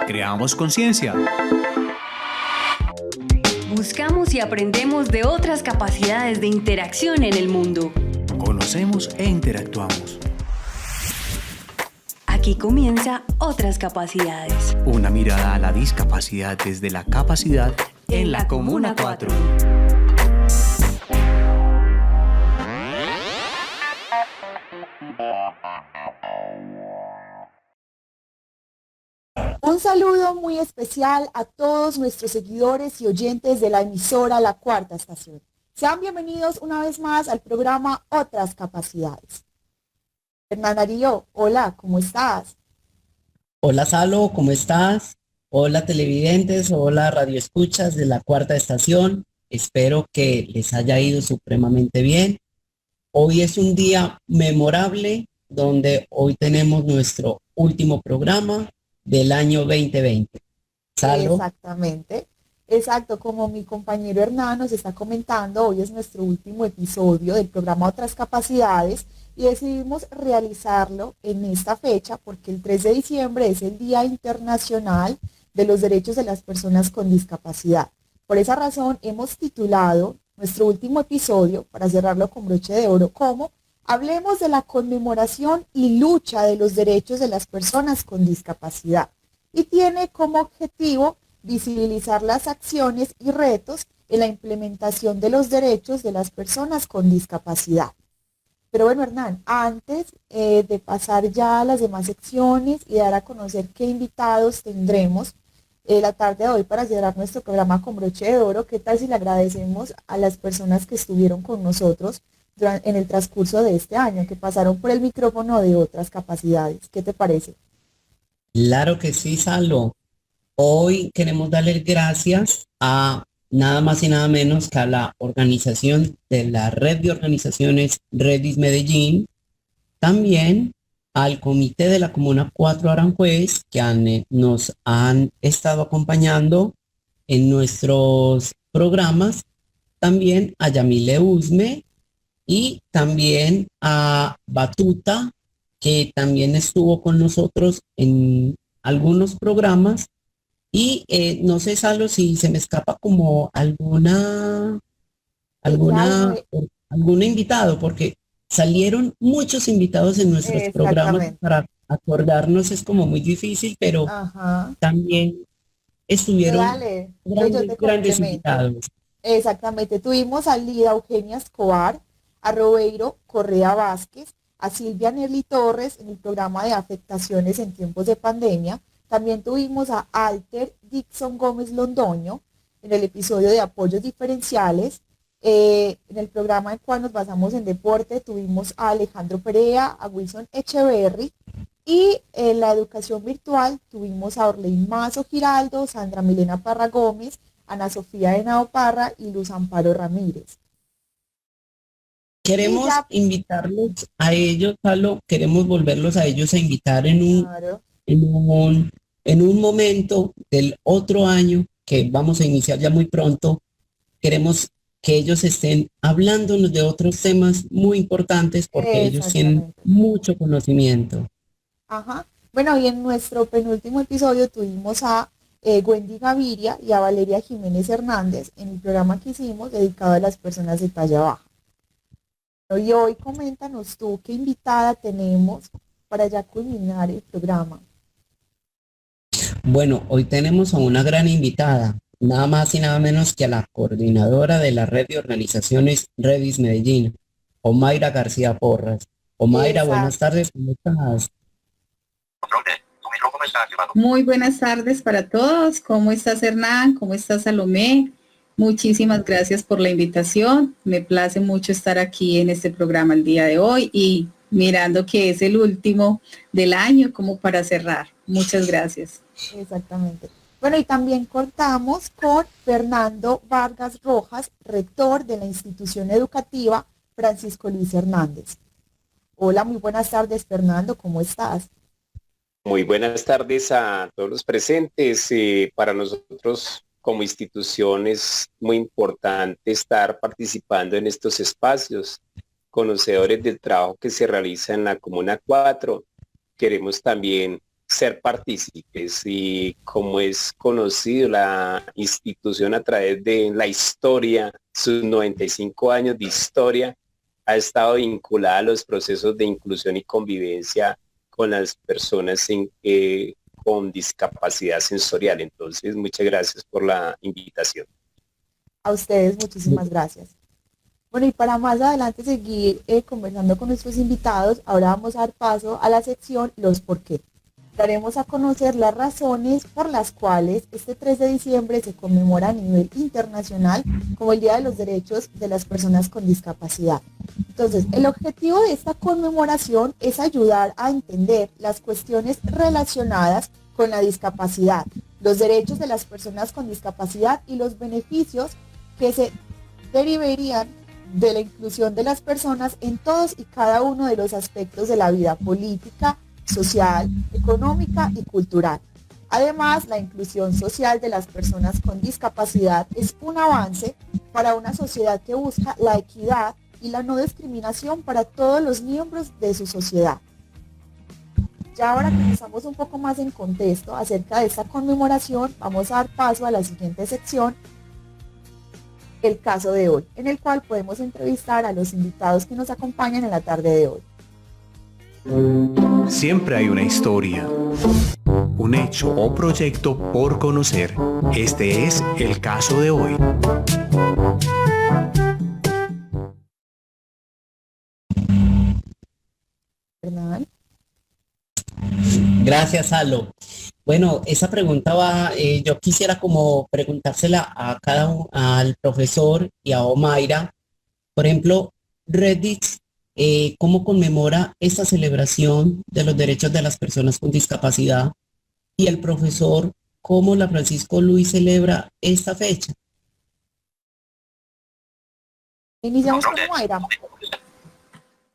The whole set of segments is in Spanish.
Creamos conciencia. Buscamos y aprendemos de otras capacidades de interacción en el mundo. Conocemos e interactuamos. Aquí comienza Otras Capacidades. Una mirada a la discapacidad desde la capacidad en la Comuna 4. Un saludo muy especial a todos nuestros seguidores y oyentes de la emisora La Cuarta Estación. Sean bienvenidos una vez más al programa Otras Capacidades. Hernán Darío, hola, ¿cómo estás? Hola Salo, ¿cómo estás? Hola televidentes, hola radioescuchas de La Cuarta Estación. Espero que les haya ido supremamente bien. Hoy es un día memorable donde hoy tenemos nuestro último programa del año 2020. ¿Salo? Exactamente, exacto, como mi compañero Hernán nos está comentando, hoy es nuestro último episodio del programa Otras Capacidades y decidimos realizarlo en esta fecha porque el 3 de diciembre es el Día Internacional de los Derechos de las Personas con Discapacidad. Por esa razón hemos titulado nuestro último episodio, para cerrarlo con broche de oro, como Hablemos de la conmemoración y lucha de los derechos de las personas con discapacidad. Y tiene como objetivo visibilizar las acciones y retos en la implementación de los derechos de las personas con discapacidad. Pero bueno, Hernán, antes de pasar ya a las demás secciones y dar a conocer qué invitados tendremos la tarde de hoy para cerrar nuestro programa con broche de oro, ¿qué tal si le agradecemos a las personas que estuvieron con nosotros en el transcurso de este año, que pasaron por el micrófono de Otras Capacidades? ¿Qué te parece? Claro que sí, Salo. Hoy queremos darle gracias a nada más y nada menos que a la organización de la Red de Organizaciones Redis Medellín, también al Comité de la Comuna 4 Aranjuez, que nos han estado acompañando en nuestros programas, también a Yamile Usme y también a Batuta, que también estuvo con nosotros en algunos programas. Y no sé, Salo, si se me escapa como Claro, alguna, algún invitado, porque salieron muchos invitados en nuestros programas. exactamente. Para acordarnos es como muy difícil, pero Ajá. también No, estuvieron dale, yo grandes, te grandes complemento. invitados. Exactamente, tuvimos a Lida Eugenia Escobar, a Robeiro Correa Vázquez, a Silvia Nelly Torres en el programa de afectaciones en tiempos de pandemia. También tuvimos a Alter Dixon Gómez Londoño en el episodio de apoyos diferenciales. En el programa en cual nos basamos en deporte tuvimos a Alejandro Perea, a Wilson Echeverry, y en la educación virtual tuvimos a Orleín Mazo Giraldo, Sandra Milena Parra Gómez, Ana Sofía Henao Parra y Luz Amparo Ramírez. Y Queremos ya, invitarlos a ellos, Salo, queremos volverlos a ellos a invitar claro, en un, en un momento del otro año que vamos a iniciar ya muy pronto. Queremos que ellos estén hablándonos de otros temas muy importantes porque ellos tienen exactamente. mucho conocimiento. Ajá. Bueno, y en nuestro penúltimo episodio tuvimos a Wendy Gaviria y a Valeria Jiménez Hernández en el programa que hicimos dedicado a las personas de talla baja. Y hoy coméntanos tú qué invitada tenemos para ya culminar el programa. Bueno, hoy tenemos a una gran invitada, nada más y nada menos que a la coordinadora de la red de organizaciones Redis Medellín, Omaira García Porras. Omaira, buenas Exacto. tardes, ¿cómo estás? Muy buenas tardes para todos. ¿Cómo estás, Hernán? ¿Cómo estás, Salomé? Muchísimas gracias por la invitación. Me place mucho estar aquí en este programa el día de hoy y mirando que es el último del año como para cerrar. Muchas gracias. Exactamente. Bueno, y también contamos con Fernando Vargas Rojas, rector de la institución educativa Francisco Luis Hernández. Hola, muy buenas tardes, Fernando, ¿cómo estás? Muy buenas tardes a todos los presentes. Para nosotros como institución es muy importante estar participando en estos espacios, conocedores del trabajo que se realiza en la Comuna 4. Queremos también ser partícipes y como es conocido la institución a través de la historia, sus 95 años de historia, ha estado vinculada a los procesos de inclusión y convivencia con las personas con discapacidad sensorial. Entonces, muchas gracias por la invitación. A ustedes, muchísimas gracias. Bueno, y para más adelante seguir conversando con nuestros invitados, ahora vamos a dar paso a la sección Los por qué. Daremos a conocer las razones por las cuales este 3 de diciembre se conmemora a nivel internacional como el Día de los Derechos de las Personas con Discapacidad. Entonces, el objetivo de esta conmemoración es ayudar a entender las cuestiones relacionadas con la discapacidad, los derechos de las personas con discapacidad y los beneficios que se derivarían de la inclusión de las personas en todos y cada uno de los aspectos de la vida política, social, económica y cultural. Además, la inclusión social de las personas con discapacidad es un avance para una sociedad que busca la equidad y la no discriminación para todos los miembros de su sociedad. Ya ahora que estamos un poco más en contexto acerca de esta conmemoración, vamos a dar paso a la siguiente sección, el caso de hoy, en el cual podemos entrevistar a los invitados que nos acompañan en la tarde de hoy. Siempre hay una historia, un hecho o proyecto por conocer. Este es el caso de hoy. Hernán. Gracias, Salo. Bueno, esa pregunta yo quisiera como preguntársela a al profesor y a Omaira. Por ejemplo, Reddit, ¿cómo conmemora esta celebración de los derechos de las personas con discapacidad? Y el profesor, ¿cómo la Francisco Luis celebra esta fecha? Iniciamos con Omaira.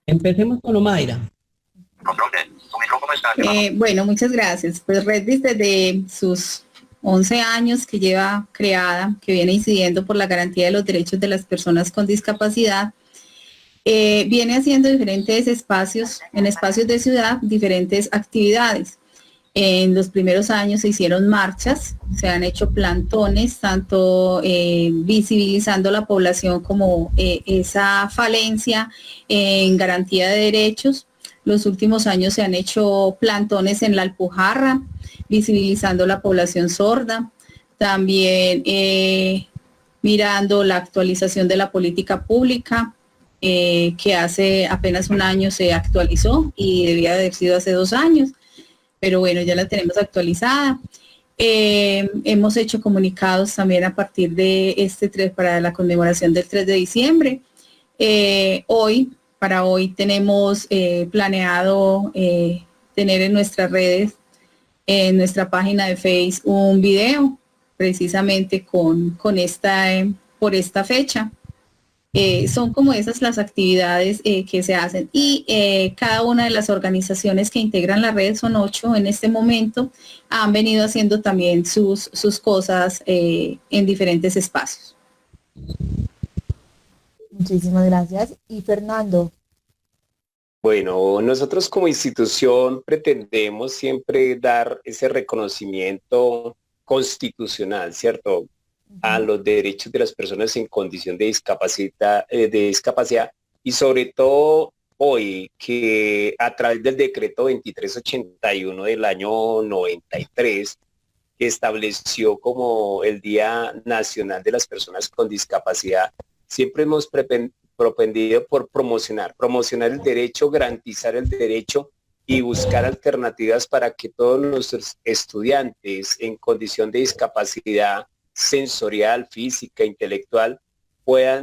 Empecemos con Omaira. Bueno, muchas gracias. Pues Reddit desde sus 11 años que lleva creada, que viene incidiendo por la garantía de los derechos de las personas con discapacidad, viene haciendo diferentes espacios, en espacios de ciudad, diferentes actividades. En los primeros años se hicieron marchas, se han hecho plantones, tanto visibilizando la población como esa falencia en garantía de derechos. Los últimos años se han hecho plantones en la Alpujarra, visibilizando la población sorda. También mirando la actualización de la política pública, que hace apenas un año se actualizó y debía haber sido hace 2 años. Pero bueno, ya la tenemos actualizada. Hemos hecho comunicados también a partir de este 3 para la conmemoración del 3 de diciembre. Para hoy tenemos planeado tener en nuestras redes, en nuestra página de Facebook, un video precisamente por esta fecha. Son como esas las actividades que se hacen y cada una de las organizaciones que integran la red, son 8 en este momento, han venido haciendo también sus cosas en diferentes espacios. Muchísimas gracias. Y Fernando. Bueno, nosotros como institución pretendemos siempre dar ese reconocimiento constitucional, ¿cierto?, a los derechos de las personas en condición de discapacidad y sobre todo hoy que a través del decreto 2381 del año 93 que estableció como el Día Nacional de las Personas con Discapacidad, siempre hemos propendido por promocionar el derecho, garantizar el derecho y buscar alternativas para que todos nuestros estudiantes en condición de discapacidad sensorial, física, intelectual,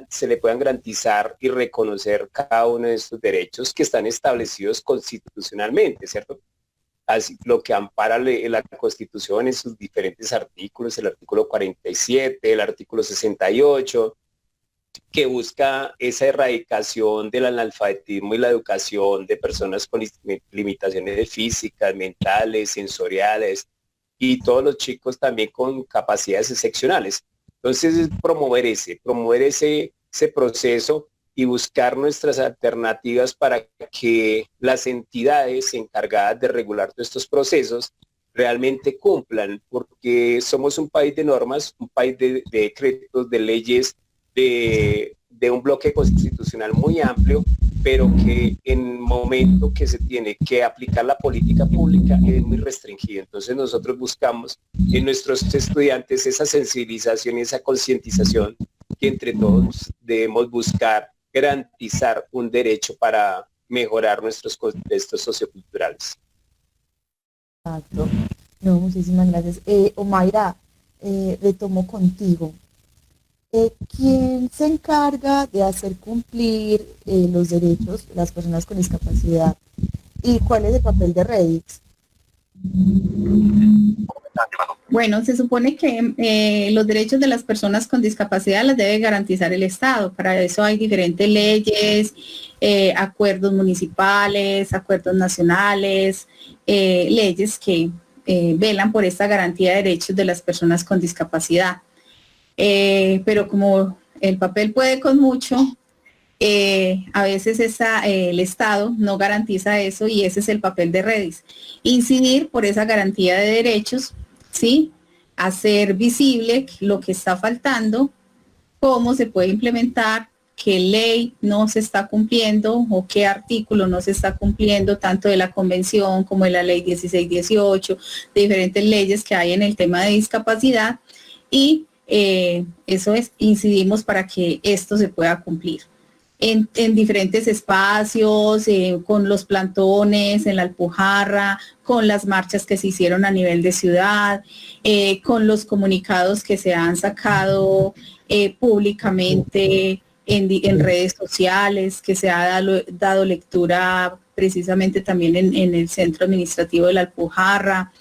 se le puedan garantizar y reconocer cada uno de estos derechos que están establecidos constitucionalmente, ¿cierto? Así, lo que ampara la Constitución en sus diferentes artículos, el artículo 47, el artículo 68, que busca esa erradicación del analfabetismo y la educación de personas con limitaciones físicas, mentales, sensoriales, y todos los chicos también con capacidades excepcionales. Entonces, promover ese proceso y buscar nuestras alternativas para que las entidades encargadas de regular todos estos procesos realmente cumplan, porque somos un país de normas, un país de decretos, de leyes, de un bloque constitucional muy amplio, pero que en el momento que se tiene que aplicar la política pública es muy restringido. Entonces nosotros buscamos en nuestros estudiantes esa sensibilización y esa concientización que entre todos debemos buscar garantizar un derecho para mejorar nuestros contextos socioculturales. Exacto. No, muchísimas gracias. Omaira, retomo contigo. ¿Quién se encarga de hacer cumplir los derechos de las personas con discapacidad? ¿Y cuál es el papel de Redix? Bueno, se supone que los derechos de las personas con discapacidad las debe garantizar el Estado. Para eso hay diferentes leyes, acuerdos municipales, acuerdos nacionales, leyes que velan por esta garantía de derechos de las personas con discapacidad. Pero como el papel puede con mucho, a veces el Estado no garantiza eso y ese es el papel de Redis. Incidir por esa garantía de derechos, ¿sí? Hacer visible lo que está faltando, cómo se puede implementar, qué ley no se está cumpliendo o qué artículo no se está cumpliendo, tanto de la convención como de la ley 1618, de diferentes leyes que hay en el tema de discapacidad y eso es, incidimos para que esto se pueda cumplir. En diferentes espacios, con los plantones, en la Alpujarra, con las marchas que se hicieron a nivel de ciudad, con los comunicados que se han sacado públicamente en redes sociales, que se ha dado lectura precisamente también en el centro administrativo de la Alpujarra,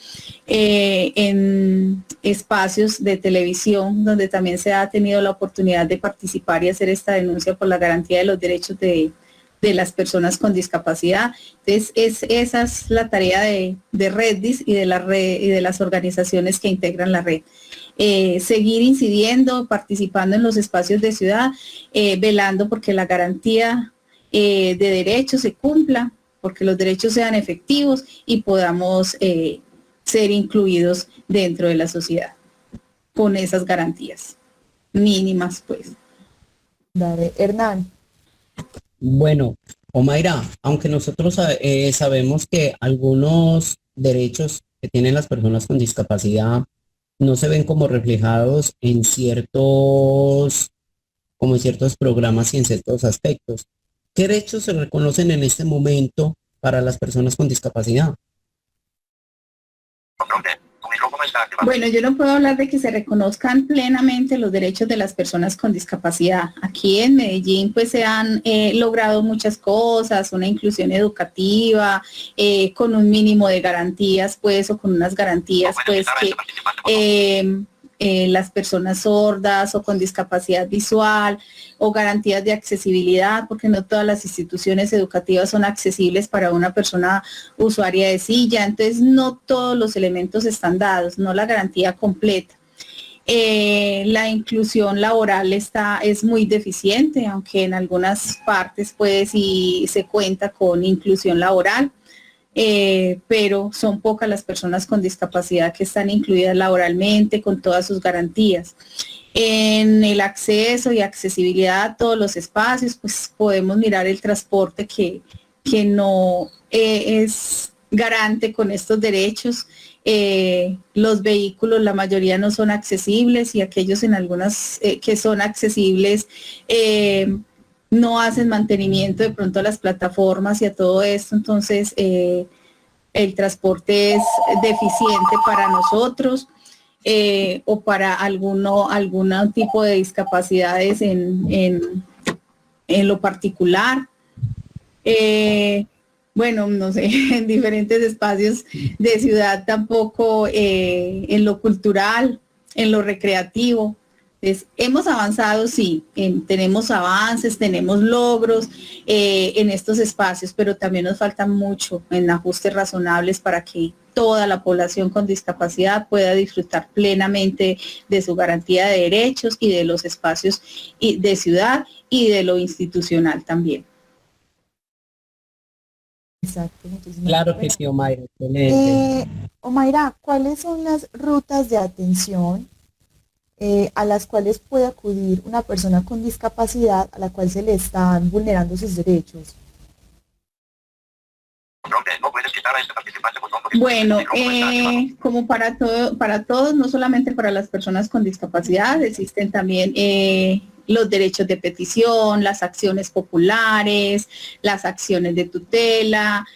en espacios de televisión donde también se ha tenido la oportunidad de participar y hacer esta denuncia por la garantía de los derechos de las personas con discapacidad. Entonces, esa es la tarea de Reddis y de la red y de las organizaciones que integran la red. Seguir incidiendo, participando en los espacios de ciudad, velando porque la garantía de derechos se cumpla, porque los derechos sean efectivos y podamos ser incluidos dentro de la sociedad con esas garantías mínimas, pues. Dale, Hernán. Bueno, Omaira, aunque nosotros sabemos que algunos derechos que tienen las personas con discapacidad no se ven como reflejados en ciertos programas y en ciertos aspectos. ¿Qué derechos se reconocen en este momento para las personas con discapacidad? Bueno, yo no puedo hablar de que se reconozcan plenamente los derechos de las personas con discapacidad. Aquí en Medellín pues se han logrado muchas cosas, una inclusión educativa, con un mínimo de garantías pues, o con unas garantías pues que las personas sordas o con discapacidad visual o garantías de accesibilidad, porque no todas las instituciones educativas son accesibles para una persona usuaria de silla, entonces no todos los elementos están dados, no la garantía completa. La inclusión laboral es muy deficiente, aunque en algunas partes pues sí se cuenta con inclusión laboral. Pero son pocas las personas con discapacidad que están incluidas laboralmente con todas sus garantías. En el acceso y accesibilidad a todos los espacios, pues podemos mirar el transporte que no es garante con estos derechos. Los vehículos, la mayoría no son accesibles y aquellos en algunas que son accesibles no hacen mantenimiento de pronto a las plataformas y a todo esto, entonces el transporte es deficiente para nosotros o para algún tipo de discapacidades en lo particular. Bueno, no sé, en diferentes espacios de ciudad tampoco, en lo cultural, en lo recreativo. Entonces, hemos avanzado, sí, tenemos avances, tenemos logros en estos espacios, pero también nos falta mucho en ajustes razonables para que toda la población con discapacidad pueda disfrutar plenamente de su garantía de derechos y de los espacios de ciudad y de lo institucional también. Exacto, muchísimas Claro que gracias. sí, Omaira, excelente. Omaira, ¿cuáles son las rutas de atención a las cuales puede acudir una persona con discapacidad a la cual se le están vulnerando sus derechos? Bueno, como para todos, no solamente para las personas con discapacidad, existen también los derechos de petición, las acciones populares, las acciones de tutela,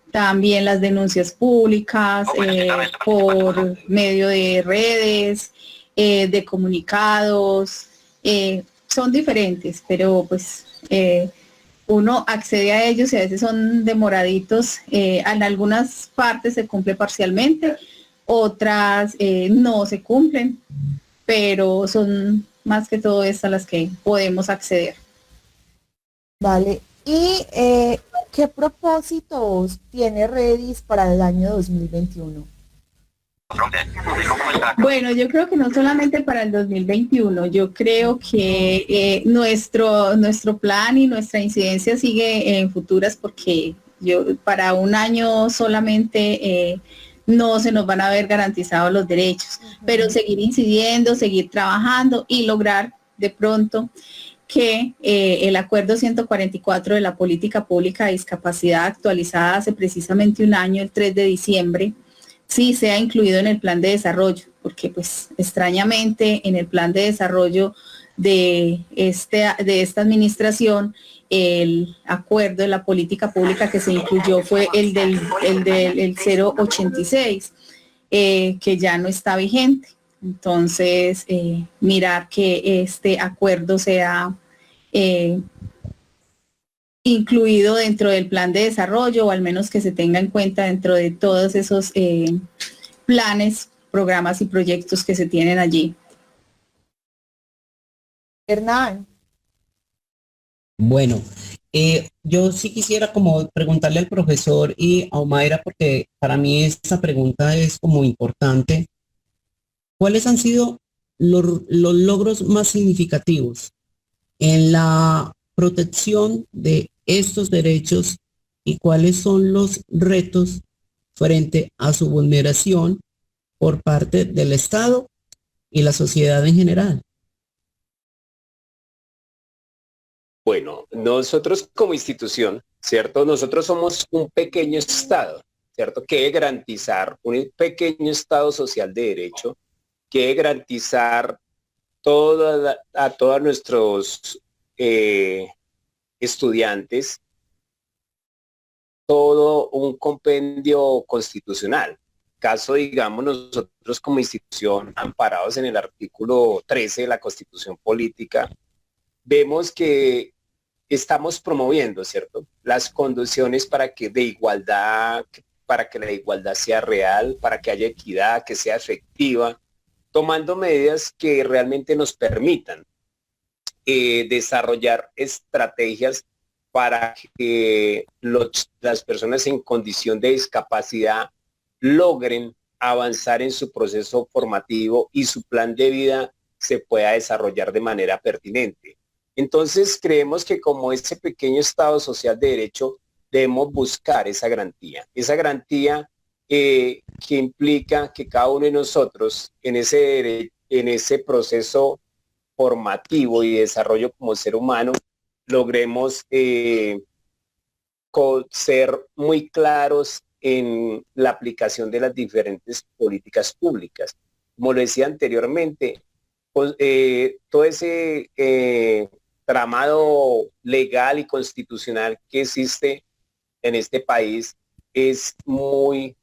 también las denuncias públicas por medio de redes, de comunicados, son diferentes, pero pues uno accede a ellos y a veces son demoraditos. En algunas partes se cumple parcialmente, otras no se cumplen, pero son más que todo estas las que podemos acceder. Vale. ¿Y qué propósitos tiene Redis para el año 2021? Bueno, yo creo que no solamente para el 2021, yo creo que nuestro plan y nuestra incidencia sigue en futuras, porque para un año solamente no se nos van a ver garantizados los derechos, pero seguir incidiendo, seguir trabajando y lograr de pronto que el acuerdo 144 de la política pública de discapacidad, actualizada hace precisamente un año, el 3 de diciembre, sí sea incluido en el plan de desarrollo, porque pues extrañamente en el plan de desarrollo de esta administración, el acuerdo de la política pública que se incluyó fue el del 086, que ya no está vigente. Entonces, mirar que este acuerdo sea incluido dentro del plan de desarrollo, o al menos que se tenga en cuenta dentro de todos esos planes, programas y proyectos que se tienen allí. Hernán. Bueno, yo sí quisiera como preguntarle al profesor y a Omaira, porque para mí esta pregunta es como importante. ¿Cuáles han sido los logros más significativos en la protección de estos derechos y cuáles son los retos frente a su vulneración por parte del Estado y la sociedad en general? Bueno, nosotros como institución, ¿cierto? Nosotros somos un pequeño Estado, ¿cierto? Que debe garantizar un pequeño Estado social de derecho, que debe garantizar a todos nuestros estudiantes todo un compendio constitucional. Caso, digamos, nosotros como institución, amparados en el artículo 13 de la Constitución Política, vemos que estamos promoviendo, ¿cierto?, las condiciones para que la igualdad sea real, para que haya equidad, que sea efectiva, tomando medidas que realmente nos permitan desarrollar estrategias para que las personas en condición de discapacidad logren avanzar en su proceso formativo y su plan de vida se pueda desarrollar de manera pertinente. Entonces creemos que como ese pequeño Estado social de derecho debemos buscar esa garantía que implica que cada uno de nosotros en ese proceso formativo y desarrollo como ser humano logremos ser muy claros en la aplicación de las diferentes políticas públicas. Como lo decía anteriormente, todo ese tramado legal y constitucional que existe en este país es muy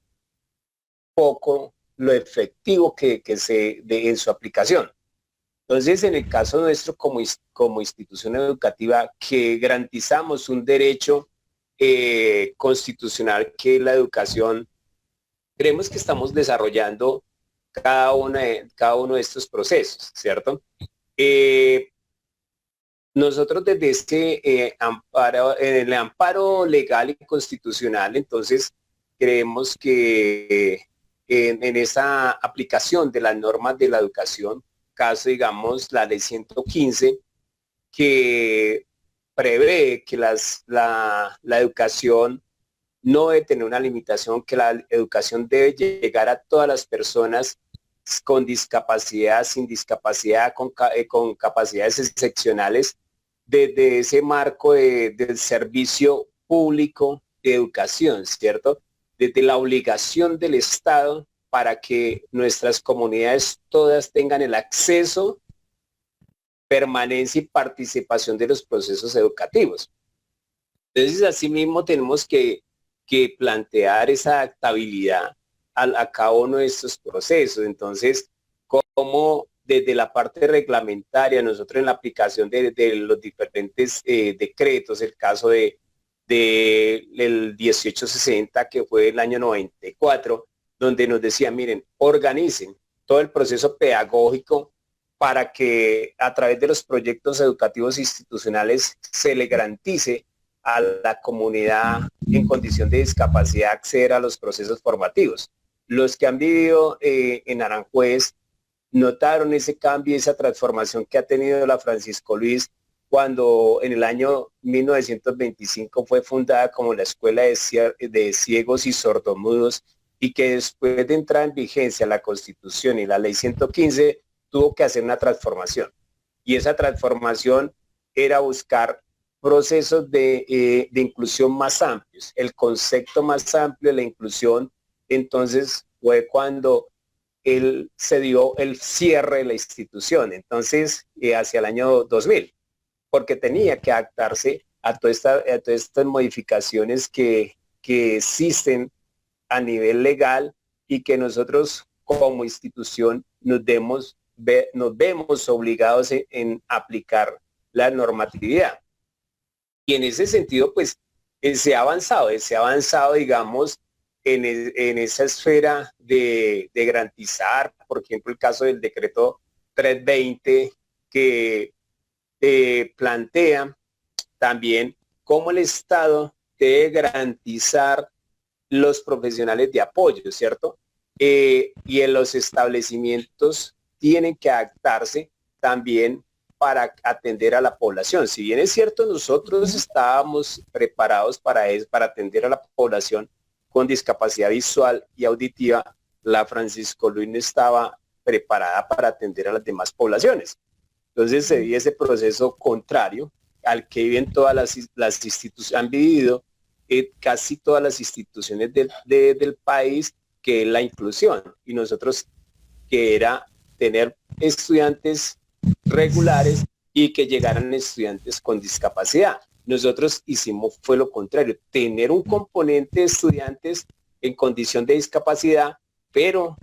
poco lo efectivo que en su aplicación. Entonces, en el caso nuestro como institución educativa, que garantizamos un derecho constitucional que es la educación, creemos que estamos desarrollando cada uno de estos procesos, ¿cierto? Nosotros desde este amparo, en el amparo legal y constitucional, entonces creemos que en esa aplicación de las normas de la educación, caso digamos la ley 115, que prevé que la educación no debe tener una limitación, que la educación debe llegar a todas las personas con discapacidad, sin discapacidad, con capacidades excepcionales, desde ese marco del servicio público de educación, ¿cierto? Desde la obligación del Estado para que nuestras comunidades todas tengan el acceso, permanencia y participación de los procesos educativos. Entonces, asimismo, tenemos que plantear esa adaptabilidad a cada uno de estos procesos. Entonces, como desde la parte reglamentaria, nosotros en la aplicación de los diferentes decretos, el caso del 1860, que fue el año 94, donde nos decía, miren, organicen todo el proceso pedagógico para que a través de los proyectos educativos institucionales se le garantice a la comunidad en condición de discapacidad acceder a los procesos formativos. Los que han vivido en Aranjuez notaron ese cambio, esa transformación que ha tenido la Francisco Luis cuando en el año 1925 fue fundada como la Escuela de Ciegos y Sordomudos, y que después de entrar en vigencia la Constitución y la Ley 115 tuvo que hacer una transformación. Y esa transformación era buscar procesos de inclusión más amplios. El concepto más amplio de la inclusión, entonces, fue cuando se dio el cierre de la institución, entonces, hacia el año 2000, porque tenía que adaptarse a todas estas modificaciones que existen a nivel legal y que nosotros como institución nos vemos obligados en aplicar la normatividad. Y en ese sentido, pues, se ha avanzado, digamos, en esa esfera de garantizar, por ejemplo, el caso del decreto 320, que plantea también cómo el Estado debe garantizar los profesionales de apoyo, ¿cierto? Y en los establecimientos tienen que adaptarse también para atender a la población. Si bien es cierto, nosotros estábamos preparados para atender a la población con discapacidad visual y auditiva, la Francisco Luis no estaba preparada para atender a las demás poblaciones. Entonces se dio ese proceso contrario al que viven todas las instituciones, han vivido casi todas las instituciones del país, que es la inclusión. Y nosotros, que era tener estudiantes regulares y que llegaran estudiantes con discapacidad. Nosotros hicimos fue lo contrario, tener un componente de estudiantes en condición de discapacidad, pero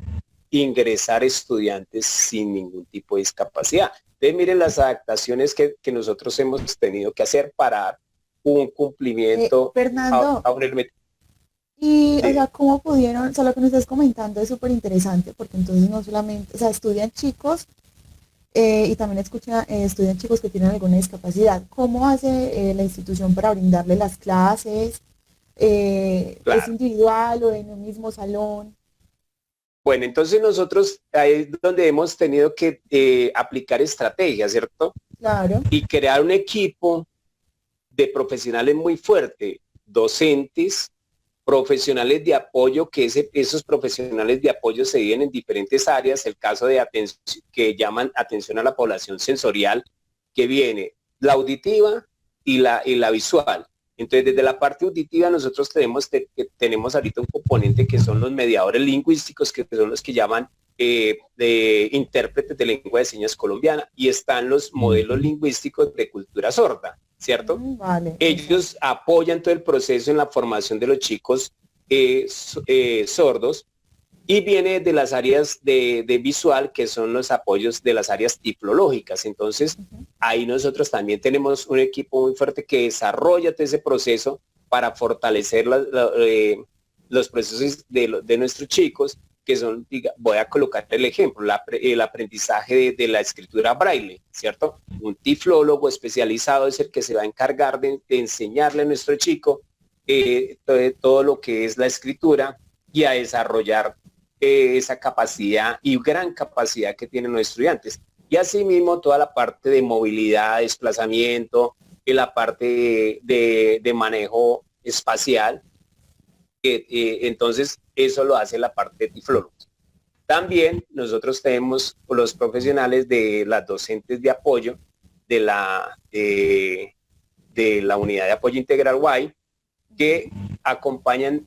ingresar estudiantes sin ningún tipo de discapacidad. Entonces, miren las adaptaciones que nosotros hemos tenido que hacer para un cumplimiento. Fernando, y, sí. O sea, ¿cómo pudieron? O sea, lo que nos estás comentando es súper interesante, porque entonces no solamente, o sea, estudian chicos y también estudian chicos que tienen alguna discapacidad. ¿Cómo hace la institución para brindarle las clases? Claro. ¿Es individual o en un mismo salón? Bueno, entonces nosotros ahí es donde hemos tenido que aplicar estrategias, ¿cierto? Claro. Y crear un equipo de profesionales muy fuerte, docentes, profesionales de apoyo, que esos profesionales de apoyo se dividen en diferentes áreas. El caso de atención, que llaman atención a la población sensorial, que viene la auditiva y la visual. Entonces, desde la parte auditiva nosotros tenemos ahorita un componente que son los mediadores lingüísticos, que son los que llaman de intérpretes de lengua de señas colombiana, y están los modelos lingüísticos de cultura sorda, ¿cierto? Vale. Ellos apoyan todo el proceso en la formación de los chicos sordos, y viene de las áreas de visual, que son los apoyos de las áreas tiplológicas. Entonces, ahí nosotros también tenemos un equipo muy fuerte que desarrolla todo ese proceso para fortalecer los procesos de nuestros chicos, que son, voy a colocar el ejemplo, el aprendizaje de la escritura braille, ¿cierto? Un tiflólogo especializado es el que se va a encargar de enseñarle a nuestro chico todo lo que es la escritura, y a desarrollar esa capacidad y gran capacidad que tienen los estudiantes. Y asimismo toda la parte de movilidad, desplazamiento, y la parte de manejo espacial, Entonces, eso lo hace la parte de tiflólogos. También nosotros tenemos los profesionales de las docentes de apoyo de la unidad de apoyo integral UAI, que acompañan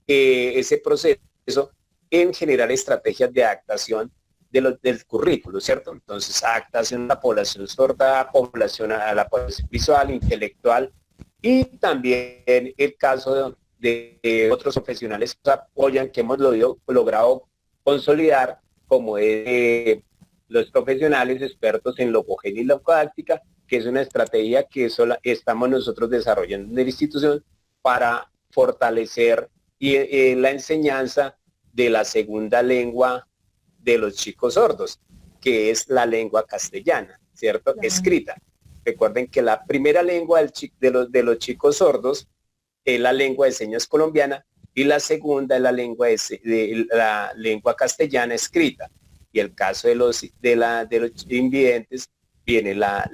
ese proceso en generar estrategias de adaptación del currículo, ¿cierto? Entonces, adaptación a la población sorda, a la población visual, intelectual, y también el caso de otros profesionales que apoyan, que hemos logrado consolidar, como los profesionales expertos en logogenia y logodáctica, que es una estrategia que estamos nosotros desarrollando en la institución para fortalecer la enseñanza de la segunda lengua de los chicos sordos, que es la lengua castellana, ¿cierto? Claro. Escrita. Recuerden que la primera lengua de los chicos sordos es la lengua de señas colombiana y la segunda es la lengua castellana escrita. Y el caso de los invidentes viene la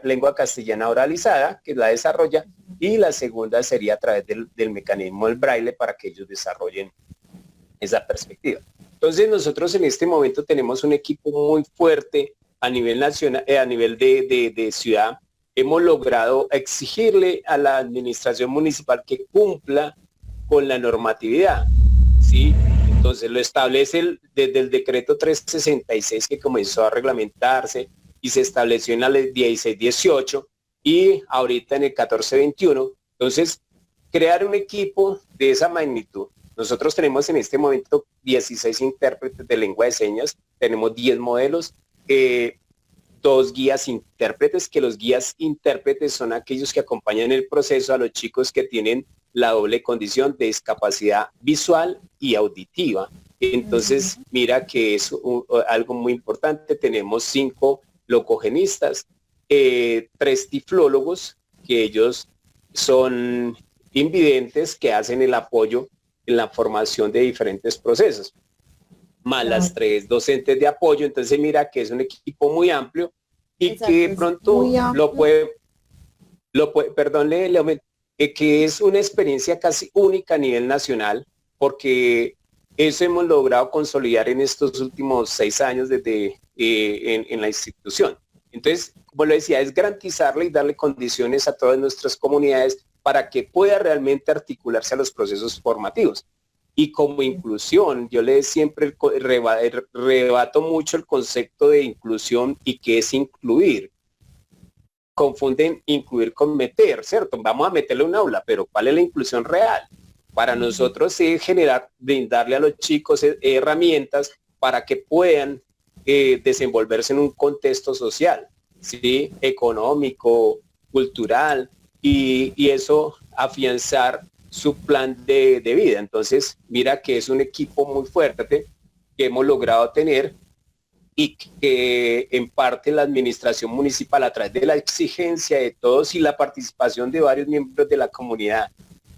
lengua castellana oralizada, que la desarrolla, y la segunda sería a través del mecanismo del braille para que ellos desarrollen esa perspectiva. Entonces nosotros en este momento tenemos un equipo muy fuerte a nivel nacional, a nivel de ciudad. Hemos logrado exigirle a la administración municipal que cumpla con la normatividad, ¿sí? Entonces lo establece desde el decreto 366 que comenzó a reglamentarse y se estableció en la ley 1618 y ahorita en el 1421. Entonces, crear un equipo de esa magnitud. Nosotros tenemos en este momento 16 intérpretes de lengua de señas, tenemos 10 modelos, 2 guías intérpretes, que los guías intérpretes son aquellos que acompañan el proceso a los chicos que tienen la doble condición de discapacidad visual y auditiva. Entonces, mira que es algo muy importante. Tenemos 5 logogenistas, 3 tiflólogos, que ellos son invidentes, que hacen el apoyo en la formación de diferentes procesos, más las 3 docentes de apoyo. Entonces, mira que es un equipo muy amplio y exacto, que de pronto lo puede, perdón, le aumento, que es una experiencia casi única a nivel nacional, porque eso hemos logrado consolidar en estos últimos 6 años desde en la institución. Entonces, como lo decía, es garantizarle y darle condiciones a todas nuestras comunidades para que pueda realmente articularse a los procesos formativos. Y como inclusión, yo siempre rebato mucho el concepto de inclusión y qué es incluir. Confunden incluir con meter, ¿cierto? Vamos a meterle un aula, pero ¿cuál es la inclusión real? Para nosotros es brindarle a los chicos herramientas para que puedan desenvolverse en un contexto social, ¿sí? Económico, cultural, y eso afianzar su plan de vida. Entonces, mira que es un equipo muy fuerte que hemos logrado tener y que en parte la administración municipal, a través de la exigencia de todos y la participación de varios miembros de la comunidad,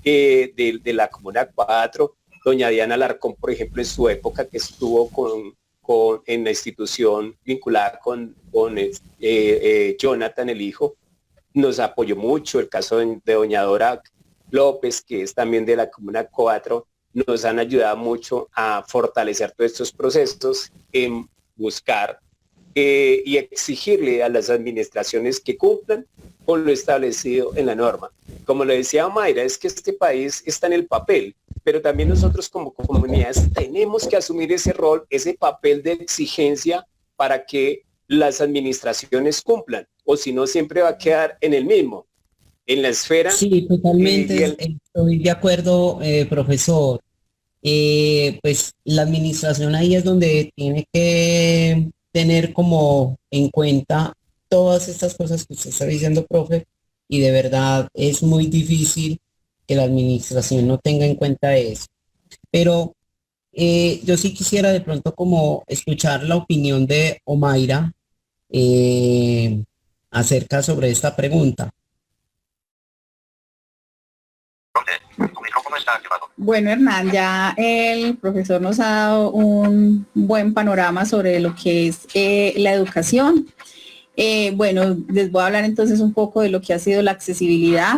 de la Comuna 4, doña Diana Alarcón, por ejemplo, en su época que estuvo en la institución vinculada con Jonathan, el hijo, nos apoyó mucho. El caso de doña Dora López, que es también de la Comuna 4, nos han ayudado mucho a fortalecer todos estos procesos, en buscar y exigirle a las administraciones que cumplan con lo establecido en la norma. Como lo decía Mayra, es que este país está en el papel, pero también nosotros como comunidades tenemos que asumir ese rol, ese papel de exigencia para que las administraciones cumplan, o si no siempre va a quedar en el mismo, en la esfera. Sí, totalmente estoy de acuerdo, profesor. Pues la administración ahí es donde tiene que tener como en cuenta todas estas cosas que usted está diciendo, profe, y de verdad es muy difícil que la administración no tenga en cuenta eso. Pero yo sí quisiera de pronto como escuchar la opinión de Omaira acerca sobre esta pregunta. Bueno, Hernán, ya el profesor nos ha dado un buen panorama sobre lo que es la educación. Bueno, les voy a hablar entonces un poco de lo que ha sido la accesibilidad.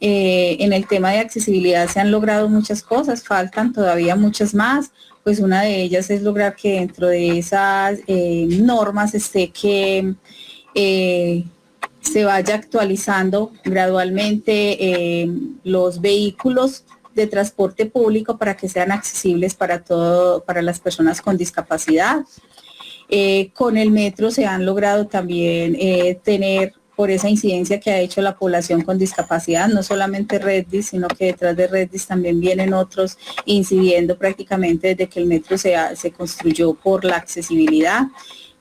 En el tema de accesibilidad se han logrado muchas cosas, faltan todavía muchas más. Pues una de ellas es lograr que dentro de esas normas esté que se vaya actualizando gradualmente los vehículos de transporte público para que sean accesibles para las personas con discapacidad. Con el metro se han logrado también tener, por esa incidencia que ha hecho la población con discapacidad, no solamente Reddis, sino que detrás de Reddis también vienen otros incidiendo prácticamente desde que el metro se construyó por la accesibilidad.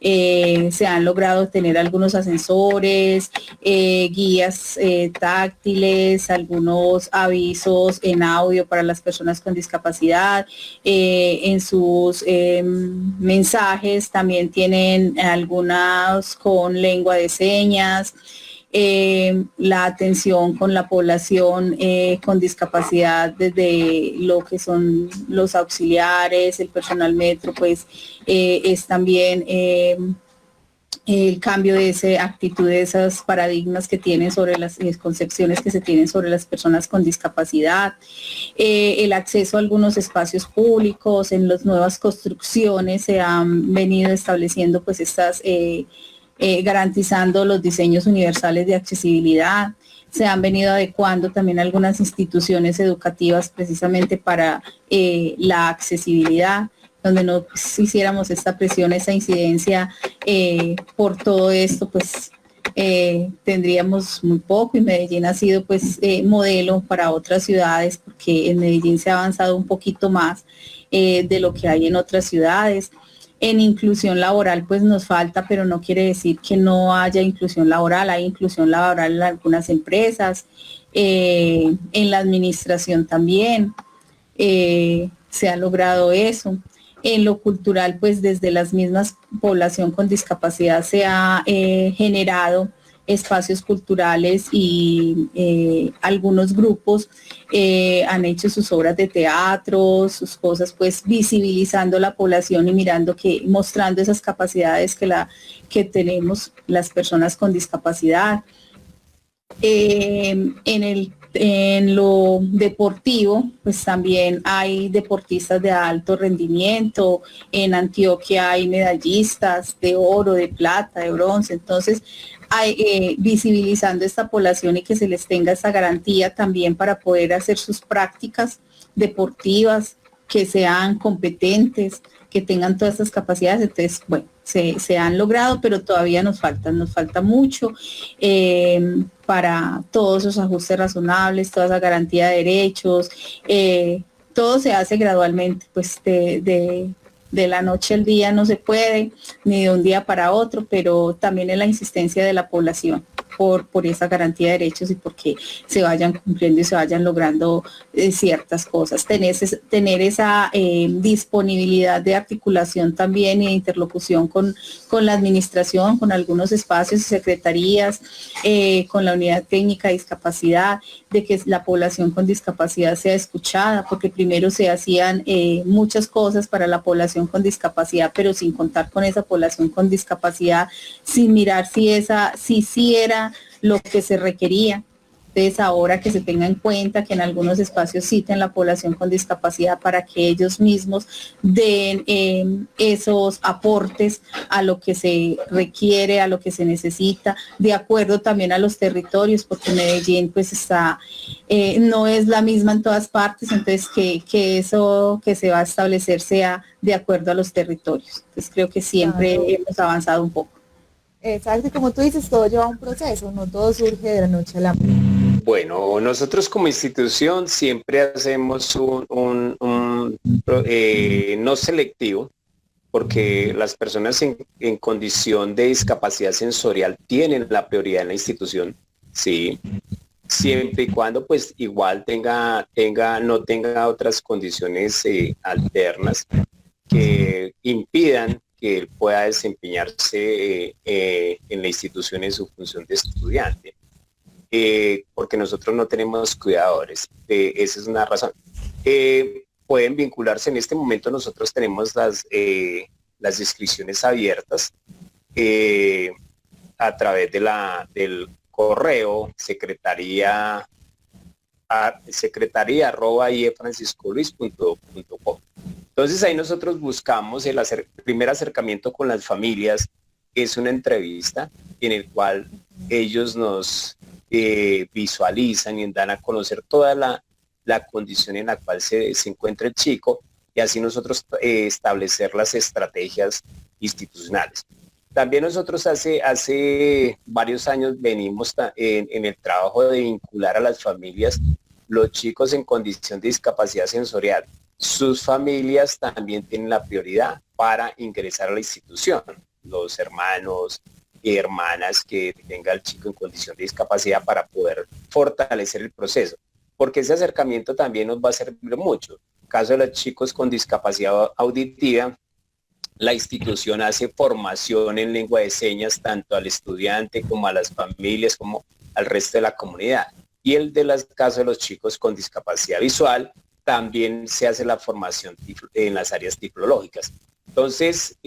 Se han logrado tener algunos ascensores, guías táctiles, algunos avisos en audio para las personas con discapacidad. En sus mensajes también tienen algunas con lengua de señas. La atención con la población con discapacidad, desde lo que son los auxiliares, el personal metro, pues es también el cambio de esa actitud, de esos paradigmas que tienen sobre las concepciones que se tienen sobre las personas con discapacidad, el acceso a algunos espacios públicos. En las nuevas construcciones se han venido estableciendo pues estas garantizando los diseños universales de accesibilidad. Se han venido adecuando también algunas instituciones educativas precisamente para la accesibilidad, donde no hiciéramos esta presión, esa incidencia por todo esto, pues tendríamos muy poco, y Medellín ha sido pues modelo para otras ciudades, porque en Medellín se ha avanzado un poquito más de lo que hay en otras ciudades. En inclusión laboral pues nos falta, pero no quiere decir que no haya inclusión laboral. Hay inclusión laboral en algunas empresas, en la administración también se ha logrado eso. En lo cultural, pues desde las mismas población con discapacidad se ha generado espacios culturales, y algunos grupos han hecho sus obras de teatro, sus cosas, pues visibilizando la población y mostrando esas capacidades que tenemos las personas con discapacidad. En lo deportivo, pues también hay deportistas de alto rendimiento. En Antioquia hay medallistas de oro, de plata, de bronce. Entonces, visibilizando esta población y que se les tenga esa garantía también para poder hacer sus prácticas deportivas, que sean competentes, que tengan todas estas capacidades. Entonces, bueno, se han logrado, pero todavía nos falta mucho para todos esos ajustes razonables, toda esa garantía de derechos. Todo se hace gradualmente, pues de la noche al día no se puede, ni de un día para otro, pero también es la insistencia de la población por esa garantía de derechos y porque se vayan cumpliendo y se vayan logrando ciertas cosas. Tener esa disponibilidad de articulación también y de interlocución con la administración, con algunos espacios y secretarías, con la unidad técnica de discapacidad, de que la población con discapacidad sea escuchada, porque primero se hacían muchas cosas para la población con discapacidad, pero sin contar con esa población con discapacidad, sin mirar si era lo que se requería. Entonces, ahora que se tenga en cuenta que en algunos espacios citen la población con discapacidad para que ellos mismos den esos aportes a lo que se requiere, a lo que se necesita, de acuerdo también a los territorios, porque Medellín pues no es la misma en todas partes. Entonces que eso que se va a establecer sea de acuerdo a los territorios. Entonces creo que siempre hemos avanzado un poco. Exacto, y como tú dices, todo lleva un proceso, no todo surge de la noche a la mañana. Bueno, nosotros como institución siempre hacemos un no selectivo, porque las personas en condición de discapacidad sensorial tienen la prioridad en la institución, sí, siempre y cuando pues igual no tenga otras condiciones alternas que impidan que él pueda desempeñarse en la institución en su función de estudiante. Porque nosotros no tenemos cuidadores. Esa es una razón. Pueden vincularse en este momento. Nosotros tenemos las inscripciones abiertas a través del correo secretaría secretaria@ifranciscoluis.com. Entonces ahí nosotros buscamos el primer acercamiento con las familias, que es una entrevista en el cual ellos nos visualizan y dan a conocer toda la condición en la cual se encuentra el chico, y así nosotros establecer las estrategias institucionales. También nosotros hace varios años venimos en el trabajo de vincular a las familias, los chicos en condición de discapacidad sensorial. Sus familias también tienen la prioridad para ingresar a la institución. Los hermanos y hermanas que tenga el chico en condición de discapacidad, para poder fortalecer el proceso. Porque ese acercamiento también nos va a servir mucho. En el caso de los chicos con discapacidad auditiva, la institución hace formación en lengua de señas tanto al estudiante como a las familias, como al resto de la comunidad. Y el de los casos de los chicos con discapacidad visual, también se hace la formación en las áreas tipológicas. Entonces,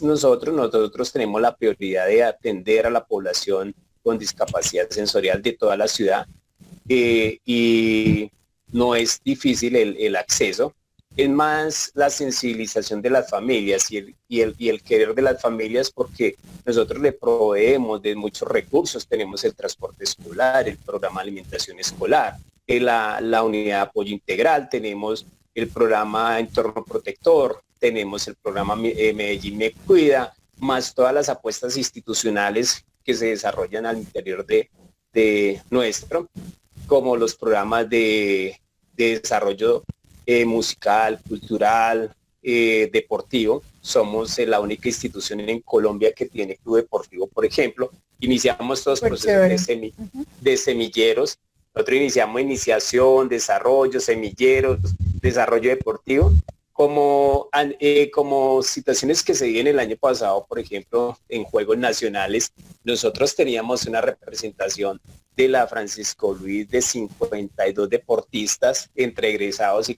nosotros tenemos la prioridad de atender a la población con discapacidad sensorial de toda la ciudad, y no es difícil el acceso. Es más la sensibilización de las familias y el querer de las familias, porque nosotros le proveemos de muchos recursos. Tenemos el transporte escolar, el programa de alimentación escolar, la unidad de apoyo integral, tenemos el programa Entorno Protector, tenemos el programa Medellín Me Cuida, más todas las apuestas institucionales que se desarrollan al interior de nuestro, como los programas de desarrollo musical, cultural, deportivo. Somos la única institución en Colombia que tiene club deportivo, por ejemplo. Iniciamos todos los procesos de semilleros. Nosotros iniciamos iniciación, desarrollo, semilleros, desarrollo deportivo, como situaciones que se dieron el año pasado. Por ejemplo, en Juegos Nacionales, nosotros teníamos una representación de la Francisco Luis de 52 deportistas entre egresados y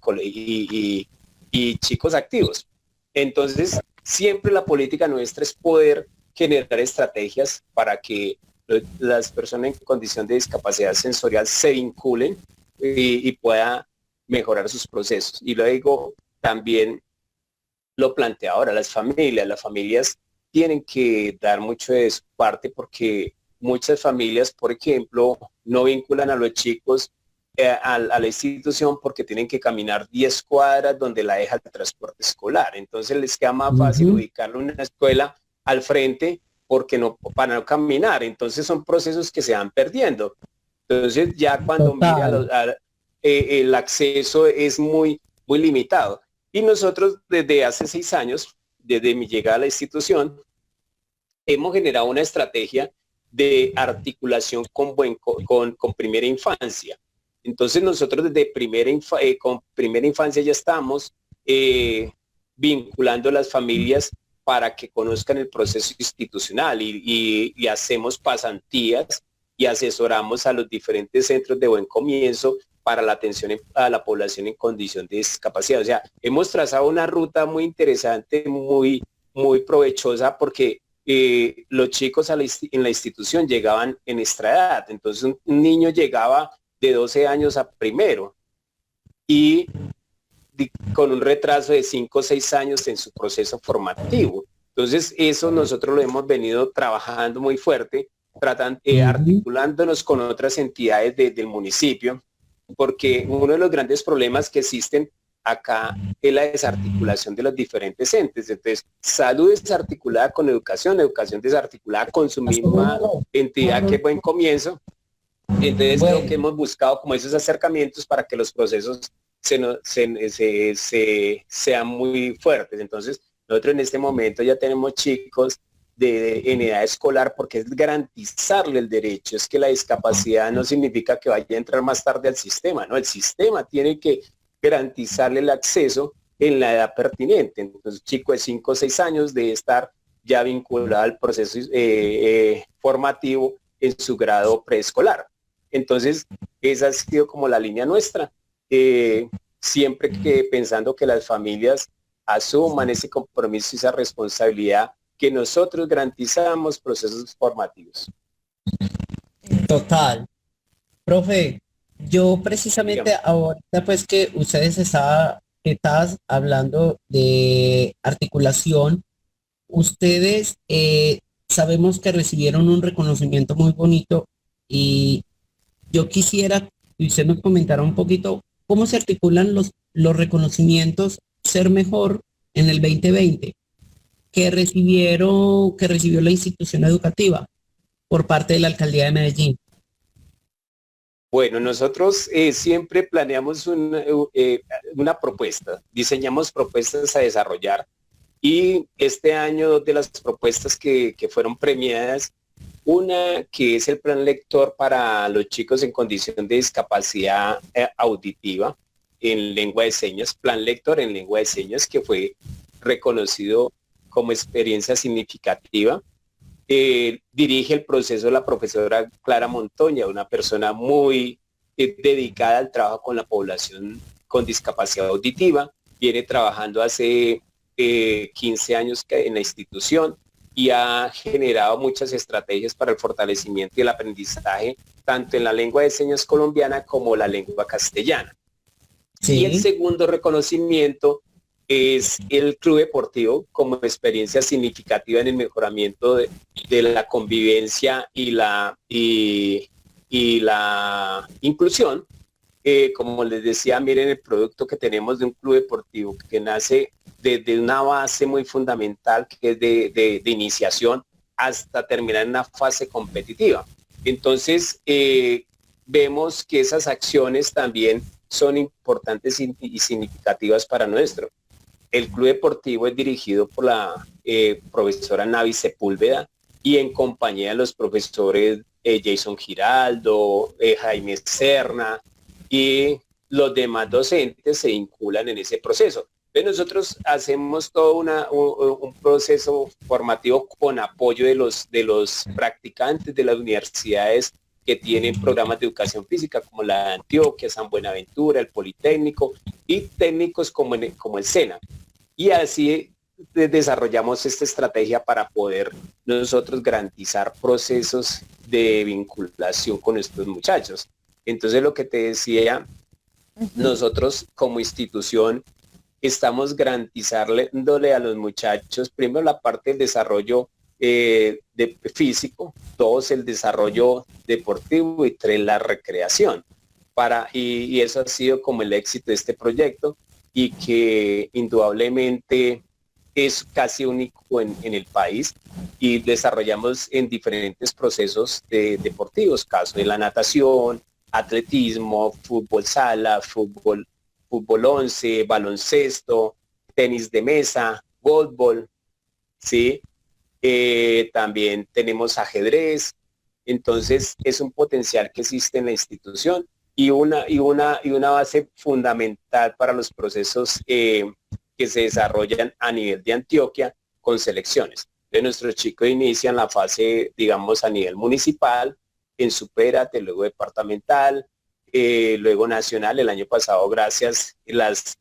chicos activos. Entonces, siempre la política nuestra es poder generar estrategias para que las personas en condición de discapacidad sensorial se vinculen y pueda mejorar sus procesos. Y luego también lo plantea ahora, las familias tienen que dar mucho de su parte, porque muchas familias, por ejemplo, no vinculan a los chicos a la institución porque tienen que caminar 10 cuadras donde la deja el transporte escolar. Entonces les queda más fácil ubicarlo en una escuela al frente, porque para no caminar. Entonces son procesos que se van perdiendo. Entonces ya cuando mira el acceso es muy limitado. Y nosotros desde hace 6 años, desde mi llegada a la institución, hemos generado una estrategia de articulación con primera infancia. Entonces nosotros desde con primera infancia ya estamos vinculando a las familias para que conozcan el proceso institucional, y hacemos pasantías y asesoramos a los diferentes centros de buen comienzo para la atención a la población en condición de discapacidad. O sea, hemos trazado una ruta muy interesante, muy provechosa, porque los chicos en la institución llegaban en nuestra edad. Entonces un niño llegaba de 12 años a primero y con un retraso de 5 o 6 años en su proceso formativo. Entonces eso nosotros lo hemos venido trabajando muy fuerte, articulándonos con otras entidades del municipio, porque uno de los grandes problemas que existen acá es la desarticulación de los diferentes entes. Entonces, salud desarticulada con educación desarticulada con su misma entidad, que buen comienzo. Entonces, creo que hemos buscado como esos acercamientos para que los procesos sean muy fuertes. Entonces, nosotros en este momento ya tenemos chicos en edad escolar, porque es garantizarle el derecho. Es que la discapacidad no significa que vaya a entrar más tarde al sistema, ¿no? El sistema tiene que garantizarle el acceso en la edad pertinente. Entonces, chico de 5 o 6 años debe estar ya vinculado al proceso formativo en su grado preescolar. Entonces, esa ha sido como la línea nuestra, siempre que pensando que las familias asuman ese compromiso y esa responsabilidad, que nosotros garantizamos procesos formativos. Total. Profe, Yo precisamente Digamos. ahorita pues que estabas hablando de articulación, ustedes sabemos que recibieron un reconocimiento muy bonito y yo quisiera que usted nos comentara un poquito cómo se articulan los reconocimientos Ser Mejor en el 2020 que recibió la institución educativa por parte de la Alcaldía de Medellín. Bueno, nosotros siempre planeamos una propuesta, diseñamos propuestas a desarrollar y este año dos de las propuestas que fueron premiadas, una que es el plan lector para los chicos en condición de discapacidad auditiva en lengua de señas, plan lector en lengua de señas que fue reconocido como experiencia significativa. Dirige el proceso la profesora Clara Montoya, una persona muy dedicada al trabajo con la población con discapacidad auditiva. Viene trabajando hace 15 años en la institución y ha generado muchas estrategias para el fortalecimiento y el aprendizaje tanto en la lengua de señas colombiana como la lengua castellana. Sí. Y el segundo reconocimiento es el Club Deportivo como experiencia significativa en el mejoramiento de la convivencia y la inclusión. Como les decía, miren el producto que tenemos de un club deportivo que nace desde una base muy fundamental que es de iniciación hasta terminar en una fase competitiva. Entonces, vemos que esas acciones también son importantes y significativas para nuestro. El club deportivo es dirigido por la profesora Navi Sepúlveda y en compañía de los profesores Jason Giraldo, Jaime Serna y los demás docentes se vinculan en ese proceso. Entonces nosotros hacemos todo un proceso formativo con apoyo de los practicantes de las universidades que tienen programas de educación física como la de Antioquia, San Buenaventura, el Politécnico y técnicos como el SENA. Y así desarrollamos esta estrategia para poder nosotros garantizar procesos de vinculación con estos muchachos. Entonces lo que te decía, nosotros como institución estamos garantizándole a los muchachos primero la parte del desarrollo de físico, dos el desarrollo deportivo y tres la recreación. Y eso ha sido como el éxito de este proyecto y que indudablemente es casi único en el país y desarrollamos en diferentes procesos deportivos, caso de la natación, atletismo, fútbol sala, fútbol 11, baloncesto, tenis de mesa, voleibol, ¿sí? También tenemos ajedrez, entonces es un potencial que existe en la institución y una base fundamental para los procesos que se desarrollan a nivel de Antioquia con selecciones. Entonces nuestros chicos inician la fase, digamos, a nivel municipal, en Supérate, luego departamental, luego nacional. El año pasado, gracias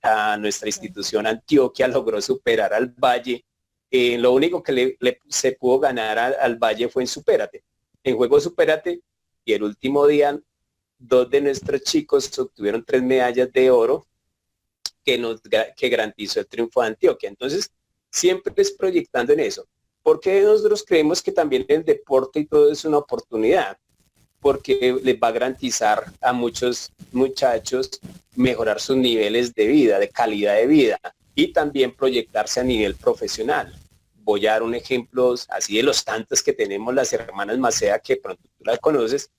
a nuestra institución Antioquia, logró superar al Valle. Lo único que se pudo ganar al Valle fue en Supérate. En juego Supérate, y el último día, dos de nuestros chicos obtuvieron 3 medallas de oro que garantizó el triunfo de Antioquia. Entonces, siempre es proyectando en eso. Porque nosotros creemos que también el deporte y todo es una oportunidad, porque les va a garantizar a muchos muchachos mejorar sus niveles de vida, de calidad de vida, y también proyectarse a nivel profesional. Voy a dar un ejemplo así de los tantos que tenemos las hermanas Macea, que pronto tú las conoces,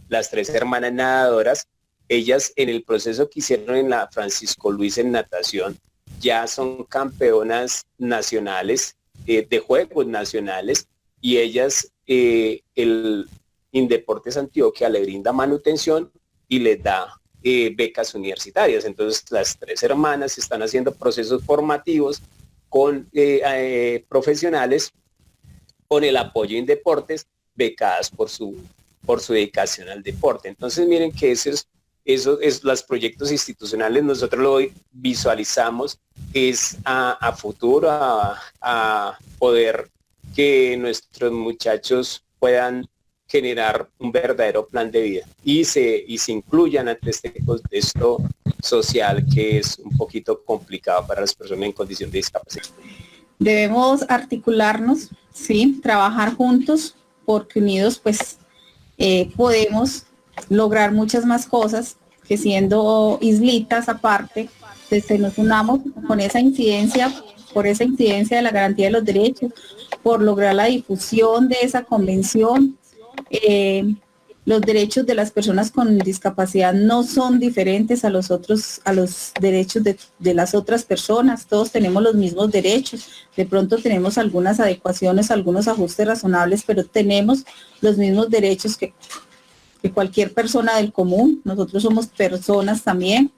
las 3 hermanas nadadoras. Ellas en el proceso que hicieron en la Francisco Luis en natación, ya son campeonas nacionales, de juegos nacionales, y ellas, el Indeportes Antioquia le brinda manutención y les da becas universitarias. Entonces las 3 hermanas están haciendo procesos formativos con profesionales con el apoyo en deportes, becadas por su dedicación al deporte. Entonces miren que eso es los proyectos institucionales, nosotros lo visualizamos, es a futuro, a poder que nuestros muchachos puedan generar un verdadero plan de vida y se incluyan ante este contexto social que es un poquito complicado para las personas en condición de discapacidad. Debemos articularnos, sí, trabajar juntos, porque unidos pues podemos lograr muchas más cosas que siendo islitas aparte, desde nos unamos con esa incidencia, por esa incidencia de la garantía de los derechos, por lograr la difusión de esa convención. Los derechos de las personas con discapacidad no son diferentes a los derechos de las otras personas. Todos tenemos los mismos derechos. De pronto tenemos algunas adecuaciones, algunos ajustes razonables, pero tenemos los mismos derechos que cualquier persona del común. Nosotros somos personas también.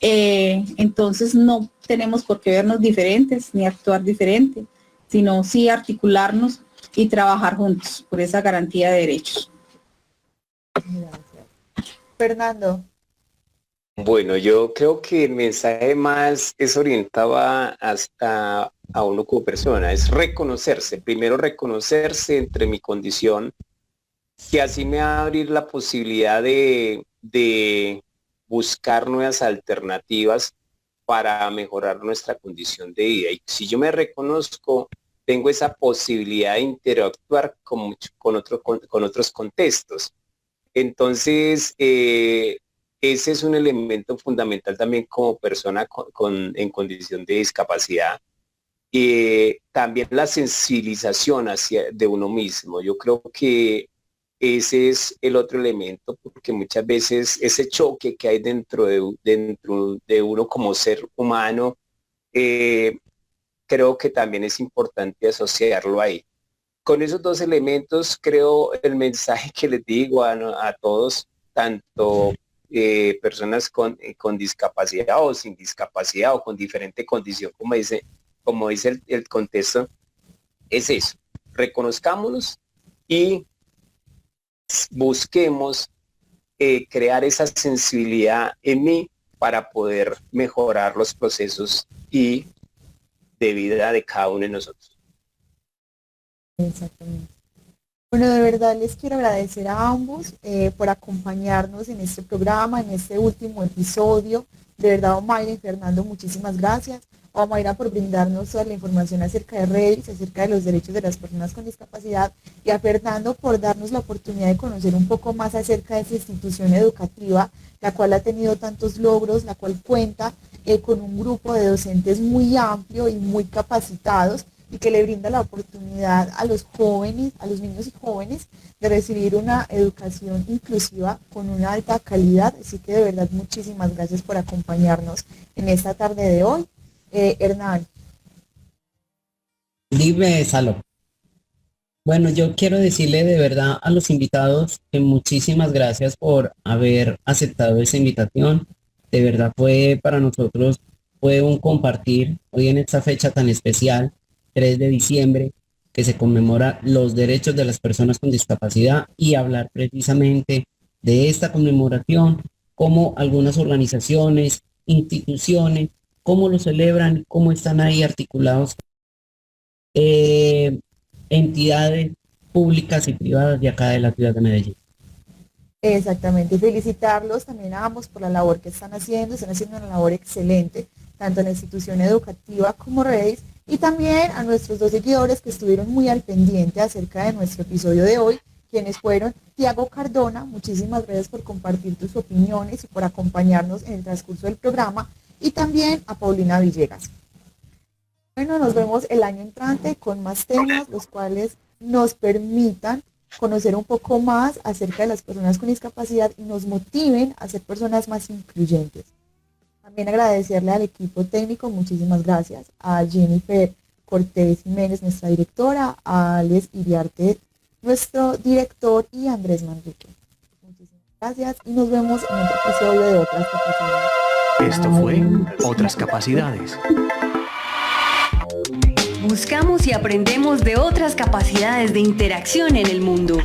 Entonces no tenemos por qué vernos diferentes ni actuar diferente, sino sí articularnos y trabajar juntos por esa garantía de derechos. Gracias. Fernando. Bueno, yo creo que el mensaje más es orientado hasta a uno como persona, es reconocerse, primero reconocerse entre mi condición, que así me va a abrir la posibilidad de buscar nuevas alternativas para mejorar nuestra condición de vida. Y si yo me reconozco, tengo esa posibilidad de interactuar con otros contextos. Entonces, ese es un elemento fundamental también como persona en condición de discapacidad. También la sensibilización de uno mismo. Yo creo que ese es el otro elemento, porque muchas veces ese choque que hay dentro de uno como ser humano, creo que también es importante asociarlo ahí. Con esos dos elementos, creo el mensaje que les digo a todos, tanto personas con discapacidad o sin discapacidad o con diferente condición, como dice el contexto, es eso. Reconozcámonos y busquemos crear esa sensibilidad en mí para poder mejorar los procesos y de vida de cada uno de nosotros. Exactamente. Bueno, de verdad les quiero agradecer a ambos por acompañarnos en este programa, en este último episodio. De verdad, Omaira y Fernando, muchísimas gracias. A Omaira por brindarnos toda la información acerca de Redis, acerca de los derechos de las personas con discapacidad, y a Fernando por darnos la oportunidad de conocer un poco más acerca de esa institución educativa, la cual ha tenido tantos logros, la cual cuenta con un grupo de docentes muy amplio y muy capacitados, y que le brinda la oportunidad a los jóvenes, a los niños y jóvenes, de recibir una educación inclusiva con una alta calidad. Así que de verdad muchísimas gracias por acompañarnos en esta tarde de hoy. Hernán. Dime, Salo. Bueno, yo quiero decirle de verdad a los invitados que muchísimas gracias por haber aceptado esa invitación. De verdad para nosotros fue un compartir hoy en esta fecha tan especial, 3 de diciembre, que se conmemora los derechos de las personas con discapacidad, y hablar precisamente de esta conmemoración, cómo algunas organizaciones, instituciones, cómo lo celebran, cómo están ahí articulados entidades públicas y privadas de acá de la ciudad de Medellín. Exactamente, felicitarlos también a ambos por la labor que están haciendo una labor excelente, tanto en la institución educativa como Redis, y también a nuestros 2 seguidores que estuvieron muy al pendiente acerca de nuestro episodio de hoy, quienes fueron Tiago Cardona. Muchísimas gracias por compartir tus opiniones y por acompañarnos en el transcurso del programa, y también a Paulina Villegas. Bueno, nos vemos el año entrante con más temas, los cuales nos permitan conocer un poco más acerca de las personas con discapacidad y nos motiven a ser personas más incluyentes. También agradecerle al equipo técnico, muchísimas gracias, a Jennifer Cortés Jiménez, nuestra directora, a Alex Iriarte, nuestro director, y a Andrés Manrique. Muchísimas gracias y nos vemos en otro episodio de Otras Capacidades. Esto fue Otras Capacidades. Buscamos y aprendemos de otras capacidades de interacción en el mundo.